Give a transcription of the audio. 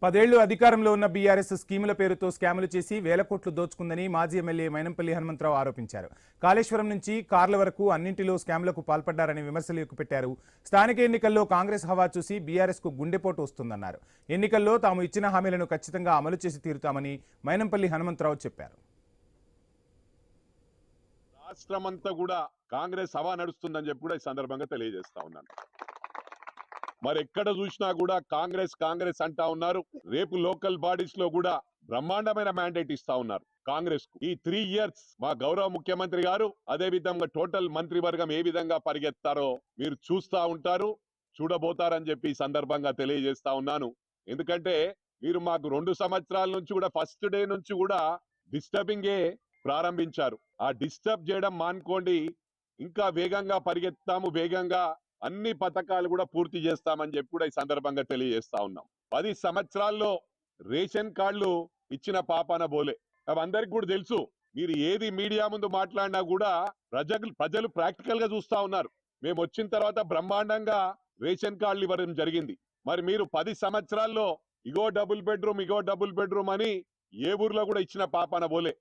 10 ఏళ్లు అధికారంలో ఉన్న బీఆర్ఎస్ స్కీముల పేరుతో స్కాములు చేసి వేల కోట్లు దోచుకుందని మాజీ ఎమ్మెల్యే మైనంపల్లి హనుమంతరావు ఆరోపించారు. కాళేశ్వరం నుంచి కార్ల వరకు అన్నింటిలో స్కాములకు పాల్పడ్డారని విమర్శలు ఎక్కుపెట్టారు. స్థానిక ఎన్నికల్లో కాంగ్రెస్ హవా చూసి బీఆర్ఎస్ కు గుండెపోటు వస్తుందన్నారు. ఎన్నికల్లో తాము ఇచ్చిన హామీలను ఖచ్చితంగా అమలు చేసి తీరుతామని మైనంపల్లి హనుమంతరావు చెప్పారు. రాష్ట్రమంతా కూడా కాంగ్రెస్ హవా నడుస్తుందని చెప్పి కూడా ఈ సందర్భంగా తెలియజేస్తా ఉన్నాను. మరి ఎక్కడ చూసినా కూడా కాంగ్రెస్ కాంగ్రెస్ అంటా ఉన్నారు. రేపు లోకల్ బాడీస్ లో కూడా బ్రహ్మాండమైన మ్యాండేట్ ఇస్తా ఉన్నారు కాంగ్రెస్ కు. ఈ 3 years మా గౌరవ ముఖ్యమంత్రి గారు అదే విధంగా టోటల్ మంత్రివర్గం ఏ విధంగా పరిగెత్తారో మీరు చూస్తా ఉంటారు, చూడబోతారని చెప్పి ఈ సందర్భంగా తెలియజేస్తా ఉన్నాను. ఎందుకంటే మీరు మాకు 2 సంవత్సరాల నుంచి కూడా ఫస్ట్ డే నుంచి కూడా డిస్టర్బింగే ప్రారంభించారు. ఆ డిస్టర్బ్ చేయడం మానుకోండి, ఇంకా వేగంగా పరిగెత్తాము, వేగంగా అన్ని పథకాలు కూడా పూర్తి చేస్తామని చెప్పి కూడా ఈ సందర్భంగా తెలియజేస్తా ఉన్నాం. 10 సంవత్సరాల్లో రేషన్ కార్డులు ఇచ్చిన పాపాన బోలే. అవి అందరికి కూడా తెలుసు. మీరు ఏది మీడియా ముందు మాట్లాడినా కూడా ప్రజలు ప్రాక్టికల్ గా చూస్తా ఉన్నారు. మేము వచ్చిన తర్వాత బ్రహ్మాండంగా రేషన్ కార్డులు ఇవ్వడం జరిగింది. మరి మీరు 10 సంవత్సరాల్లో ఇగో డబుల్ బెడ్రూమ్ అని ఏ ఊర్లో కూడా ఇచ్చిన పాపాన బోలే.